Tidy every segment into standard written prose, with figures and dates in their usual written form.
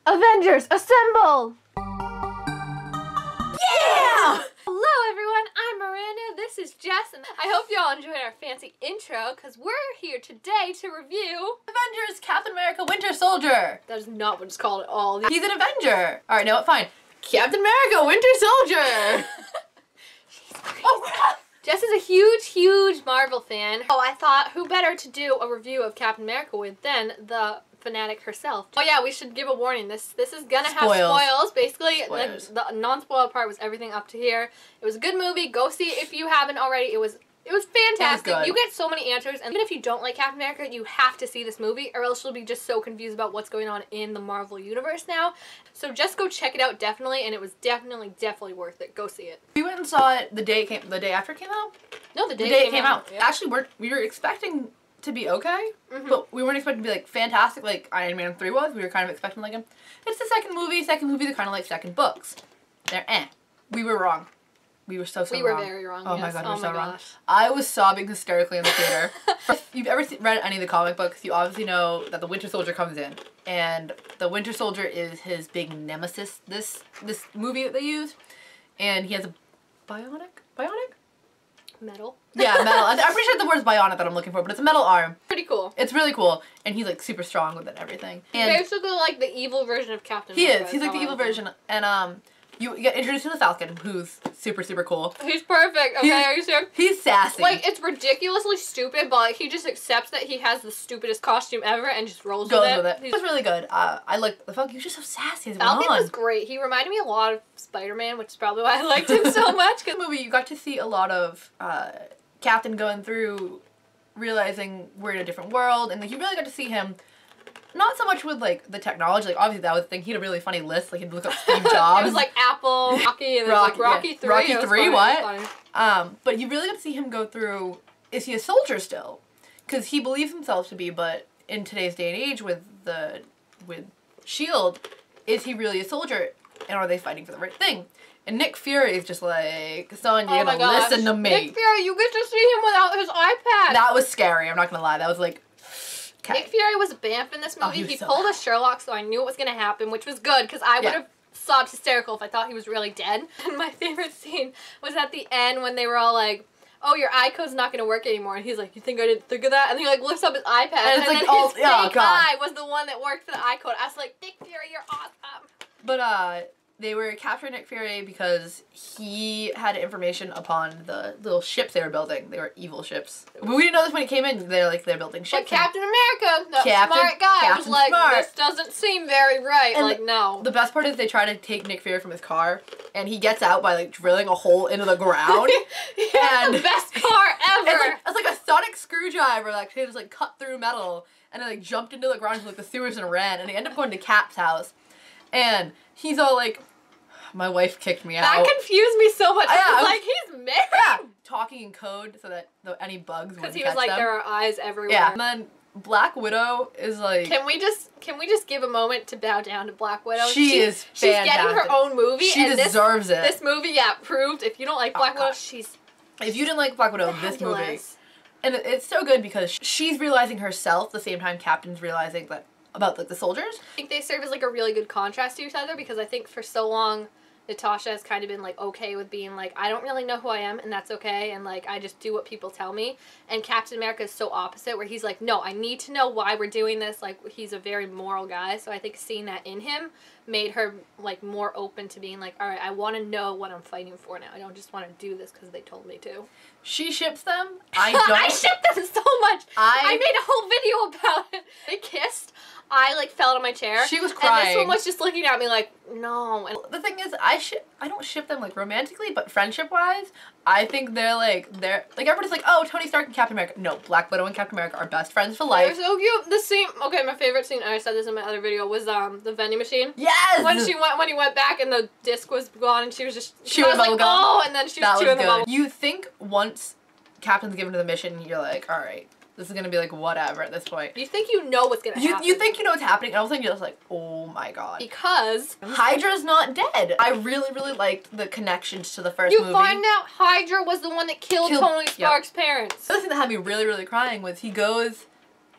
Avengers, assemble! Yeah! Hello everyone, I'm Miranda, this is Jess, and I hope you all enjoyed our fancy intro, because we're here today to review Avengers Captain America Winter Soldier. That is not what it's called at all. He's an Avenger. Alright, no, fine. Captain America Winter Soldier! Oh crap! Jess is a huge Marvel fan. Oh, I thought who better to do a review of Captain America with than the fanatic herself. Oh yeah, we should give a warning. This is gonna have spoils. Basically, the non-spoiler part was everything up to here. It was a good movie. Go see it if you haven't already. It was fantastic. It was you get so many answers, and even if you don't like Captain America, you have to see this movie, or else you'll be just so confused about what's going on in the Marvel universe now. So just go check it out, definitely, and it was definitely worth it. Go see it. We went and saw it the day after it came out. No, the day it came out. Yeah. Actually, we were expecting to be okay, but we weren't expecting to be like fantastic like Iron Man 3 was. We were kind of expecting like it's the second movie. They're kind of like second books. They're We were wrong. We were so wrong. We were very wrong. Oh yes. my god, oh we're so wrong. Gosh. I was sobbing hysterically in the theater. If you've ever read any of the comic books, you obviously know that the Winter Soldier comes in, and the Winter Soldier is his big nemesis. This movie that they use, and he has a bionic. Metal. Yeah, metal. I'm pretty sure the word's bionic that I'm looking for, but it's a metal arm. Pretty cool. It's really cool, and he's like super strong with it and everything. And basically like the evil version of Captain America. He is. He's like the evil version, and you get introduced to the Falcon, who's super cool. He's perfect. Okay, are you serious? He's sassy. Like, it's ridiculously stupid, but like he just accepts that he has the stupidest costume ever and just rolls with it. It was really good. I liked the Falcon. He was just so sassy. Falcon was great. He reminded me a lot of Spider-Man, which is probably why I liked him so much. In the movie, you got to see a lot of Captain going through, realizing we're in a different world, and like you really got to see him. Not so much with like the technology, like obviously that was the thing. He had a really funny list, like he'd look up Steve Jobs. It was like Apple, Rocky, and Rocky 3. Rocky 3, what? But you really got to see him go through, is he a soldier still? Because he believes himself to be, but in today's day and age with S.H.I.E.L.D, is he really a soldier? And are they fighting for the right thing? And Nick Fury is just like, son, you're gonna listen to me. Nick Fury, you get to see him without his iPad. That was scary, I'm not gonna lie. That was like, Nick Fury was a Bamf in this movie. He pulled a Sherlock, so I knew it was going to happen, which was good, because I would have sobbed hysterical if I thought he was really dead. And my favorite scene was at the end when they were all like, oh, your iCode's not going to work anymore. And he's like, you think I didn't think of that? And he like lifts up his iPad, and it's like, then his fake eye was the one that worked for the iCode. I was like, Nick Fury, you're awesome. But, they were capturing Nick Fury because he had information upon the little ships they were building. They were evil ships. But we didn't know this when he came in. They're building ships. But Captain America, the smart guy, was like, this doesn't seem very right. And like, no. The best part is they try to take Nick Fury from his car, and he gets out by like drilling a hole into the ground. And the best car ever. It's like a sonic screwdriver. Like he just like cut through metal, and it like jumped into the ground to like the sewers and ran. And they end up going to Cap's house. And he's all like, my wife kicked me out. That confused me so much. I was like, he's married? Yeah. Talking in code so that any bugs wouldn't catch them. Because he was like, there are eyes everywhere. Yeah. And then Black Widow is like... Can we just give a moment to bow down to Black Widow? She is fantastic. She's getting her own movie. She deserves it. This movie, proved if you don't like Black Widow, she's... If you didn't like Black Widow, this movie... And it's so good because she's realizing herself the same time Captain's realizing that about like the soldiers. I think they serve as like a really good contrast to each other, because I think for so long Natasha has kind of been like okay with being like, I don't really know who I am, and that's okay, and like I just do what people tell me. And Captain America is so opposite, where he's like, no, I need to know why we're doing this. Like, he's a very moral guy, so I think seeing that in him made her like more open to being like, all right, I want to know what I'm fighting for now. I don't just want to do this because they told me to. She ships them. I don't. I ship them so much. I made a whole video about it. They kissed. I like fell out of my chair. She was crying. And this one was just looking at me like, no. And the thing is, I don't ship them like romantically, but friendship wise, I think they're like everybody's like, oh, Tony Stark and Captain America. No, Black Widow and Captain America are best friends for life. They're so cute. The scene, okay, my favorite scene, I said this in my other video, was the vending machine. Yes. When he went back and the disc was gone and she was just chewing like, oh, and then she was chewing the bubble. You think once Captain's given to the mission, you're like, all right, this is gonna be like whatever at this point. You think you know what's gonna happen. You think you know what's happening, and all of a sudden you're just like, oh my god. Because Hydra's not dead. I really liked the connections to the first movie. You find out Hydra was the one that killed Tony Stark's parents. The other thing that had me really crying was he goes,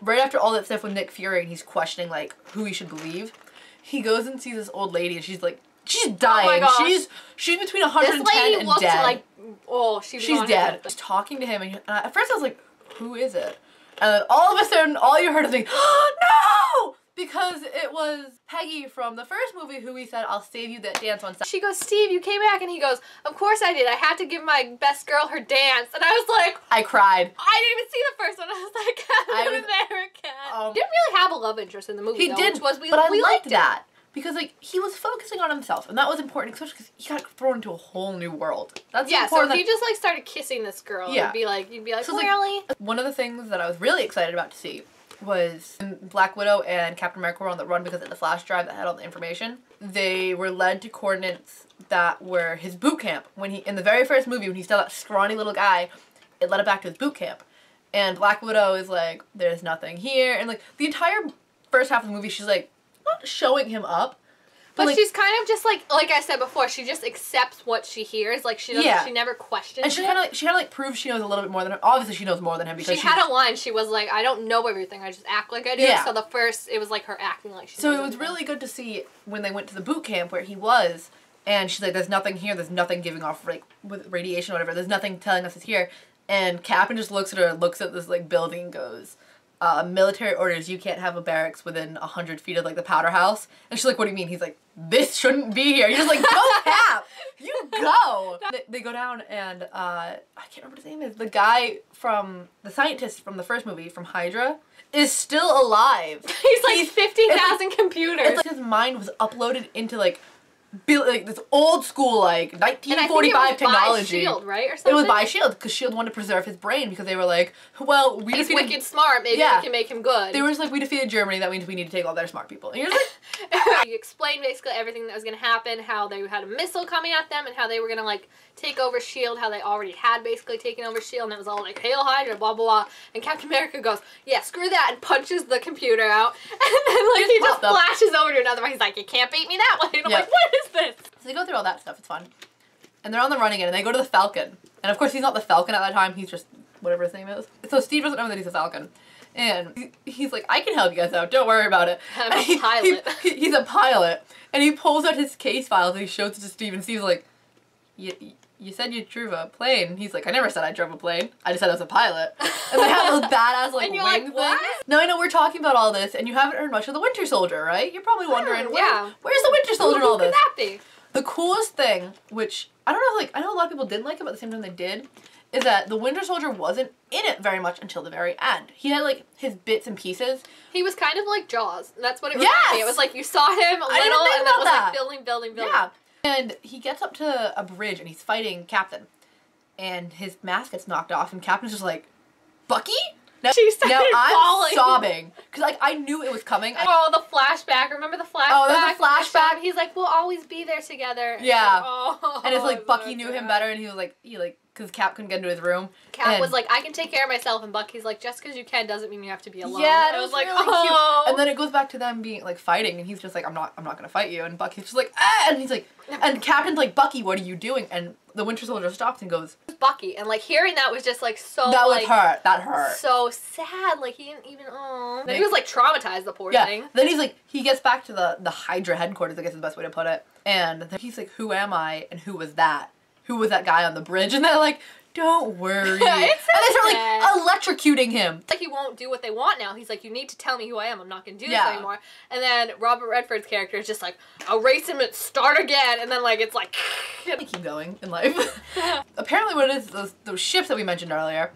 right after all that stuff with Nick Fury, and he's questioning like who he should believe, he goes and sees this old lady, and she's like, she's dying. Oh my gosh. She's between 110 this lady and looked dead. like, oh, she's dead. She's talking to him, and at first I was like, who is it? And then all of a sudden, all you heard is like, oh, no! Because it was Peggy from the first movie who he said, I'll save you that dance on Saturday. She goes, Steve, you came back, and he goes, of course I did. I had to give my best girl her dance. And I was like, I cried. I didn't even see the first one. I was like, Captain America. He didn't really have a love interest in the movie, He though, did, which was, but I we liked liked that. Because, like, he was focusing on himself, and that was important, especially because he got thrown into a whole new world. That's yeah, important. so if he just, like, started kissing this girl, Yeah. you'd be like, So, really? One of the things that I was really excited about to see was when Black Widow and Captain America were on the run because of the flash drive that had all the information. They were led to coordinates that were his boot camp. When he, in the very first movie, when he's still that scrawny little guy, it led it back to his boot camp. And Black Widow is like, there's nothing here. And, like, the entire first half of the movie, she's, like, not showing him up. But like, she's kind of just like I said before, she just accepts what she hears. Like, she doesn't, she never questions and she kind of like proves she knows a little bit more than him. Obviously, she knows more than him because she had a line. She was like, I don't know everything. I just act like I do. Yeah. So the first, it was like her acting like she So knows it was everything. really good to see when they went to the boot camp where he was, and she's like, there's nothing here. There's nothing giving off, like, with radiation or whatever. There's nothing telling us it's here. And Captain just looks at her, looks at this, like, building and goes, military orders, you can't have a barracks within 100 feet of, like, the powder house. And she's like, what do you mean? He's like, this shouldn't be here. You're just like, go, Cap! You go! They go down, and, I can't remember what his name is. The guy from, the scientist from the first movie, from Hydra, is still alive. He's like 50,000 computers. It's like his mind was uploaded into, like this old school, like, 1945 technology. By S.H.I.E.L.D, right? Or something? It was by S.H.I.E.L.D, because S.H.I.E.L.D wanted to preserve his brain, because they were like, well, we He's defeated... wicked smart, maybe we can make him good. They were just like, we defeated Germany, that means we need to take all their smart people. And you're just like... You explained basically everything that was going to happen, how they had a missile coming at them, and how they were going to, like, take over S.H.I.E.L.D, how they already had basically taken over S.H.I.E.L.D, and it was all like, Hail Hydra, blah, blah, blah. And Captain America goes, yeah, screw that, and punches the computer out. And then, like, he just flashes over to another one. He's like, you can't beat me that way. And I'm like, what is this? So they go through all that stuff. It's fun. And they're on the run again, and they go to the Falcon. And, of course, he's not the Falcon at that time. He's just whatever his name is. So Steve doesn't know that he's a Falcon. And he's like, I can help you guys out. Don't worry about it. I'm a pilot. He's a pilot. And he pulls out his case files, and he shows it to Steve, and Steve's like, you said you drove a plane. And he's like, I never said I drove a plane. I just said I was a pilot. And they have those badass, like, wing like, what? things. Now, I know we're talking about all this, and you haven't heard much of the Winter Soldier, right? You're probably wondering, where's the Winter Soldier in all this? Who could that be? The coolest thing, which, I don't know, like, I know a lot of people didn't like it, but at the same time they did, is that the Winter Soldier wasn't in it very much until the very end. He had, like, his bits and pieces. He was kind of like Jaws. That's what it was. Yes! It was like you saw him a little, and then it was like building. Yeah. And he gets up to a bridge, and he's fighting Captain. And his mask gets knocked off, and Captain's just like, Bucky? Now I'm falling. sobbing. Because, like, I knew it was coming. Oh, the flashback. Remember the flashback? Oh, there's a flashback. He's like, we'll always be there together. Yeah. Oh, and it's like, Bucky knew him better, and he was like, because Cap couldn't get into his room. Cap was like, I can take care of myself, and Bucky's like, just because you can doesn't mean you have to be alone. Yeah, and it was like, really cute. And then it goes back to them being, like, fighting, and he's just like, I'm not gonna fight you, and Bucky's just like, ah! And he's like, and Captain's like, Bucky, what are you doing? And the Winter Soldier stops and goes, Bucky. And, like, hearing that was just, like, so, that like... That hurt. So sad. Like, he didn't even, Then he was, like, traumatized, the poor thing. Then he's like, he gets back to the Hydra headquarters, I guess is the best way to put it. And then he's like, who am I? And who was that? Who was that guy on the bridge? And they're like, don't worry. And they start, like, electrocuting him. It's like he won't do what they want now. He's like, you need to tell me who I am. I'm not going to do this anymore. And then Robert Redford's character is just like, erase him and start again. And then, like, it's like... They keep going in life. Apparently what it is, those ships that we mentioned earlier,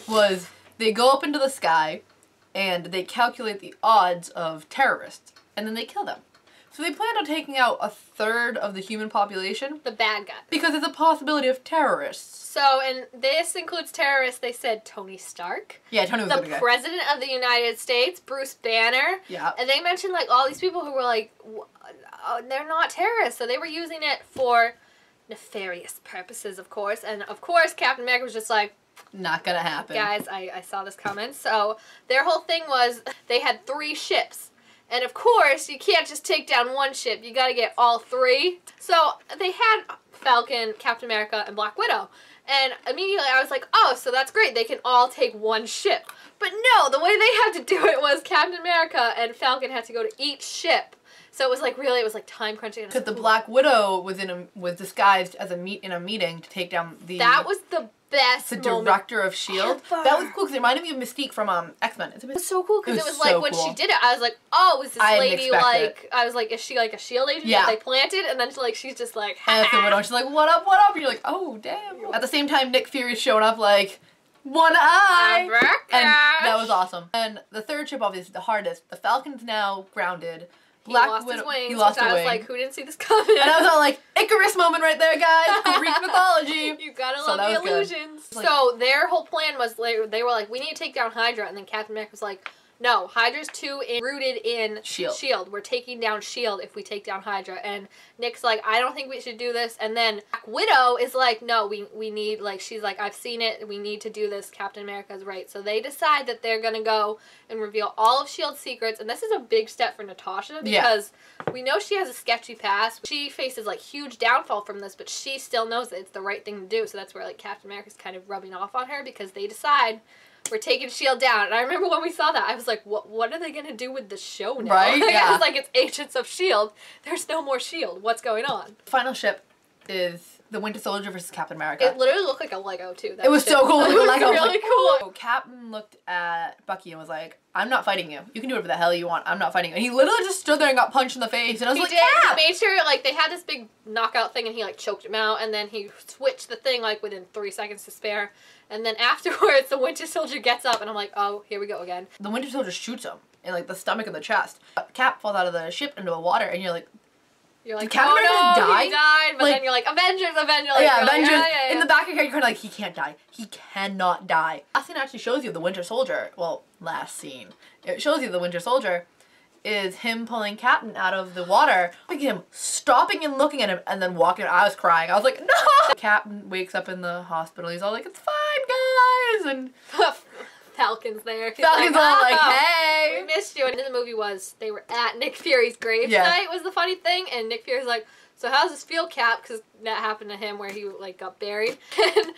was they go up into the sky and they calculate the odds of terrorists. And then they kill them. So they planned on taking out a third of the human population. The bad guy. Because there's a possibility of terrorists. So, and this includes terrorists, they said Tony Stark. Yeah, Tony was the President of the United States, Bruce Banner. Yeah. And they mentioned, like, all these people who were like, they're not terrorists. So they were using it for nefarious purposes, of course. And, of course, Captain America was just like, not gonna happen. Guys, I saw this coming. So their whole thing was they had 3 ships. And of course, you can't just take down one ship. You gotta get all 3. So they had Falcon, Captain America, and Black Widow. And immediately I was like, oh, so that's great. They can all take one ship. But no, the way they had to do it was Captain America and Falcon had to go to each ship So it was like really, it was like time crunching. Because the Black Widow was disguised as in a meeting to take down That was the best director of S.H.I.E.L.D. ever. That was cool because it reminded me of Mystique from X-Men. It was so cool because it was so like when cool. she did it, I was like, oh, is this I didn't lady expect like, it. I was like, is she like a S.H.I.E.L.D. agent Yeah. that they planted? And then she's just like, and it's the Widow, and she's like, what up, what up? And you're like, oh, damn. At the same time, Nick Fury's showing up like, one eye! And that was awesome. And the third ship, obviously, the hardest. The Falcon's now grounded. He lost his wings, he lost a I was wing. like, who didn't see this coming? And I was all like, Icarus moment right there, guys. Greek mythology. You gotta So love that the was good. illusions. Like- So their whole plan was, they were like, we need to take down Hydra. And then Captain America was like, no, Hydra's rooted in S.H.I.E.L.D. We're taking down S.H.I.E.L.D. if we take down Hydra. And Nick's like, I don't think we should do this. And then Black Widow is like, no, we need, like, she's like, I've seen it. We need to do this. Captain America's right. So they decide that they're going to go and reveal all of S.H.I.E.L.D's secrets. And this is a big step for Natasha because we know she has a sketchy past. She faces, like, huge downfall from this, but she still knows that it's the right thing to do. So that's where, like, Captain America's kind of rubbing off on her because they decide we're taking S.H.I.E.L.D. down. And I remember when we saw that, I was like, what are they going to do with the show now? Right? Like, Yeah. I was like, it's Agents of S.H.I.E.L.D. There's no more S.H.I.E.L.D. What's going on? Final ship is the Winter Soldier versus Captain America. It literally looked like a Lego, too. It was so cool. It was Lego. really cool. So Captain looked at Bucky and was like, I'm not fighting you. You can do whatever the hell you want. I'm not fighting you. And he literally just stood there and got punched in the face. And I was He like, did. Cap! He made sure, like, they had this big knockout thing, and he, like, choked him out, and then he switched the thing, like, within 3 seconds to spare. And then afterwards, the Winter Soldier gets up, and I'm like, oh, here we go again. The Winter Soldier shoots him in, like, the stomach and the chest. Cap falls out of the ship into the water, and you're like, You're like, Captain oh America no, die? he died. But Like- then you're like, Avengers. Like, yeah, you're like, Avengers. yeah. In the back of your head, you're kind of like, he can't die. He cannot die. Last scene actually shows you the Winter Soldier. Well, last scene. It shows you the Winter Soldier is him pulling Captain out of the water. Look at him stopping and looking at him and then walking. I was crying. I was like, no! Captain wakes up in the hospital. He's all like, it's fine, guys. And Falcon's there. He's Falcon's all like, "Oh, hey. we missed you." And in the movie was, they were at Nick Fury's grave Yeah. tonight was the funny thing. And Nick Fury's like, so how's this feel, Cap? Because that happened to him where he, like, got buried. And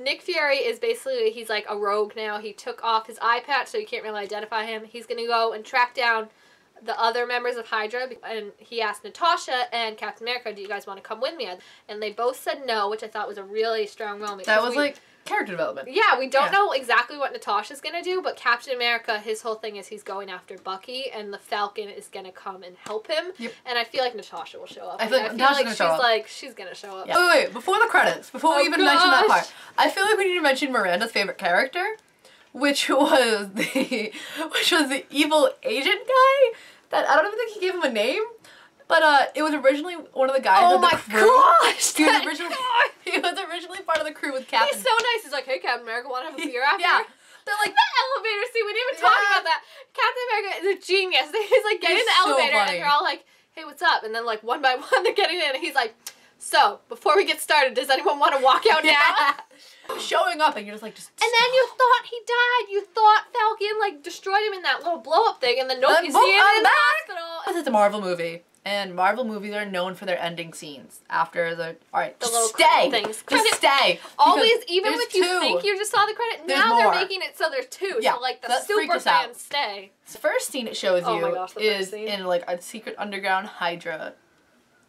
Nick Fury is basically, he's like a rogue now. He took off his eye patch so you can't really identify him. He's going to go and track down the other members of Hydra. And he asked Natasha and Captain America, do you guys want to come with me? And they both said no, which I thought was a really strong moment. That was like character development. Yeah, we don't know exactly what Natasha's gonna do, but Captain America, his whole thing is he's going after Bucky, and the Falcon is gonna come and help him. Yep. And I feel like Natasha will show up. I feel like Natasha's gonna show up. Like she's gonna show up. Yeah. Wait, before the credits, before we even mention that part, I feel like we need to mention Miranda's favorite character, which was the evil agent guy. That I don't even think he gave him a name, but it was originally one of the guys. Oh of the my crew. gosh! He was originally part of the crew with Captain. He's so nice. He's like, hey, Captain America, want to have a beer after? Yeah. They're like, the elevator scene. We didn't even talk about that. Captain America is a genius. He's like getting in the so elevator, funny. and they're all like, hey, what's up? And then like one by one, they're getting in, and he's like, so before we get started, does anyone want to walk out now? showing up, and you're just like, just. And then you thought he died. You thought Falcon like destroyed him in that little blow up thing, and then nope, you see him in the hospital. It's a Marvel movie, and Marvel movies are known for their ending scenes after the. All right, The just little stay. things. Just stay. Always, Because even there's if you two. think you just saw the credit, There's now they're more. making it so there's two. Yeah, So like the that freaked super us out. fans stay. The first scene it shows Oh you my gosh, the first is scene. in like a secret underground Hydra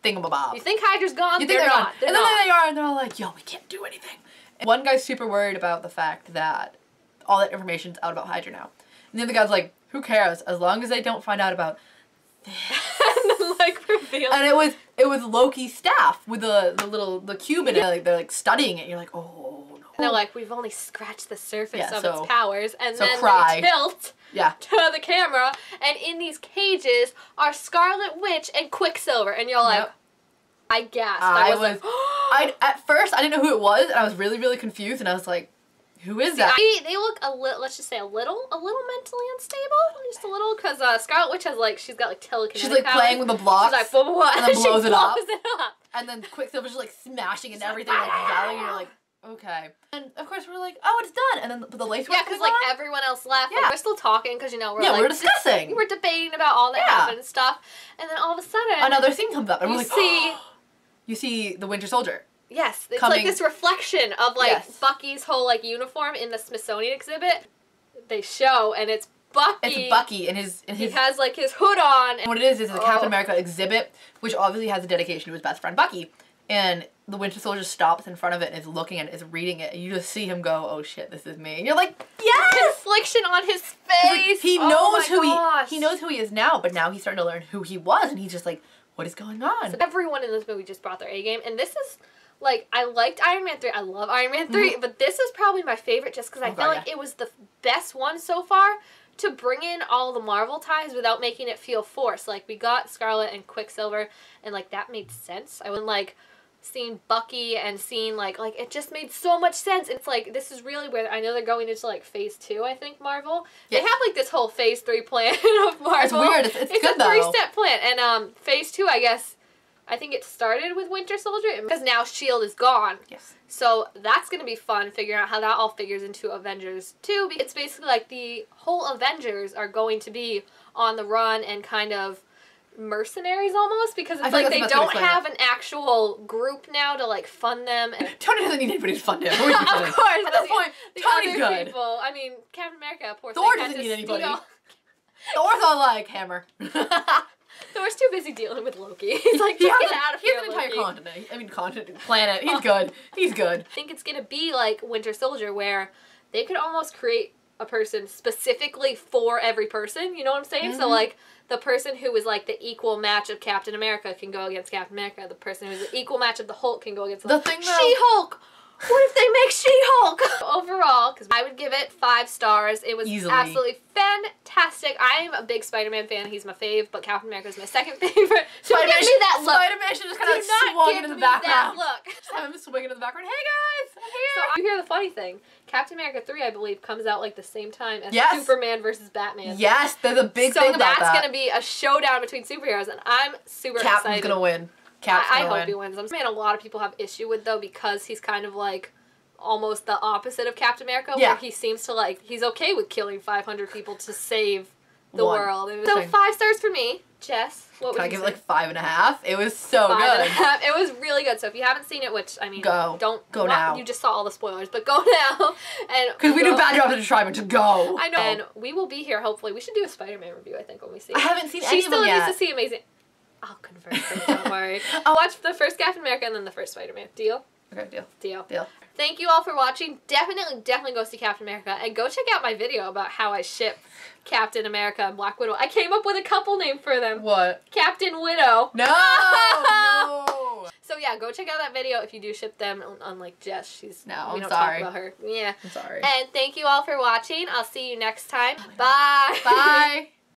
thingamabob. You think Hydra's gone? You think they're gone. not. They're and then not. they are, and they're all like, yo, we can't do anything. And one guy's super worried about the fact that all that information's out about Hydra now. And the other guy's like, who cares? As long as they don't find out about And then, like reveal. And it was Loki's staff with the cube in it. Like, they're like studying it. And you're like, oh no. And they're like, we've only scratched the surface Yeah, of so- its powers, and so then cry. they tilt Yeah. to the camera, and in these cages are Scarlet Witch and Quicksilver, and you're like, Yep. I gasped. I was like, at first I didn't know who it was, and I was really, really confused, and I was like, who is that? They look a little, let's just say a little mentally unstable, just a little, because Scarlet Witch has like, she's got like telekinetic She's like powers. playing with the blocks. She's like, blah, blah, blah, and then she blows it up. blows it up. And then Quicksilver's just like smashing and everything, like yelling, and you're like, okay. And of course we're like, oh, it's done. And then the lights were Yeah, because like everyone else left. Yeah. Like, we're still talking because we're yeah, like we're discussing. we're debating about all that Yeah. happened and stuff, and then all of a sudden Another scene comes up, and you we're like, see. you see the Winter Soldier. Yes, it's coming- like this reflection of like Yes. Bucky's whole like uniform in the Smithsonian exhibit. They show, and it's Bucky. It's Bucky and his. He has like his hood on. And what it is a Captain America exhibit, which obviously has a dedication to his best friend Bucky. And the Winter Soldier stops in front of it and is looking at it, is reading it, and you just see him go, "Oh shit, this is me." And you're like, "Yes!" The infliction on his face. He knows he knows who he is now, but now he's starting to learn who he was, and he's just like, "What is going on?" So everyone in this movie just brought their A game, and this is like, I liked Iron Man 3. I love Iron Man 3, but this is probably my favorite just because I feel like it was the best one so far to bring in all the Marvel ties without making it feel forced. Like, we got Scarlet and Quicksilver, and like that made sense. I wouldn't like seeing Bucky and seeing like it just made so much sense. It's like, this is really where I know they're going into like phase 2, I think, Marvel. Yes. They have like this whole phase 3 plan of Marvel. It's weird. It's good though. It's a 3-step plan. And phase 2, I guess, I think it started with Winter Soldier because now S.H.I.E.L.D. is gone. Yes. So that's going to be fun figuring out how that all figures into Avengers 2. It's basically like the whole Avengers are going to be on the run and kind of mercenaries almost, because it's like they don't have an actual group now to like fund them. And Tony doesn't need anybody to fund him. Of course, at this point, Tony's good. People, I mean, Captain America, poor Thor doesn't need anybody. Thor's all like hammer. Thor's too busy dealing with Loki. He's like, just get out of here, He has an entire continent. I mean, planet. He's good. He's good. I think it's gonna be like Winter Soldier, where they could almost create a person specifically for every person. You know what I'm saying? So like, the person who is like the equal match of Captain America can go against Captain America. The person who's the equal match of the Hulk can go against the She-Hulk! What if they make She-Hulk? Overall, because I would give it 5 stars. It was absolutely fantastic. I am a big Spider-Man fan. He's my fave, but Captain America is my second favorite. Don't give me that look. Spider-Man should just kind of swung into the background. That look. Just have him swinging in the background. Hey guys, I'm here. So you hear the funny thing. Captain America 3, I believe, comes out like the same time as Superman versus Batman. Yes, there's a big thing about that. So that's going to be a showdown between superheroes, and I'm super excited. Captain's going to win. I hope he wins. I'm saying a lot of people have issue with, though, because he's kind of like almost the opposite of Captain America, where he seems to like, he's okay with killing 500 people to save the world. So 5 stars for me. Jess, what would you say? Can I give it like 5.5? It was so good. 5.5. It was really good. So if you haven't seen it, which, I mean, don't go now. You just saw all the spoilers, but go now. And because we do a bad job of describing to go. I know. And we will be here, hopefully. We should do a Spider-Man review, I think, when we see it. I haven't seen any of them yet. She still needs to see Amazing. I'll convert her, don't worry. I'll watch the first Captain America and then the first Spider-Man. Deal? Okay, deal. Thank you all for watching. Definitely go see Captain America. And go check out my video about how I ship Captain America and Black Widow. I came up with a couple name for them. What? Captain Widow. No! No! So yeah, go check out that video if you do ship them. Unlike Jess, we don't talk about her. Yeah. I'm sorry. And thank you all for watching. I'll see you next time. Bye. Bye.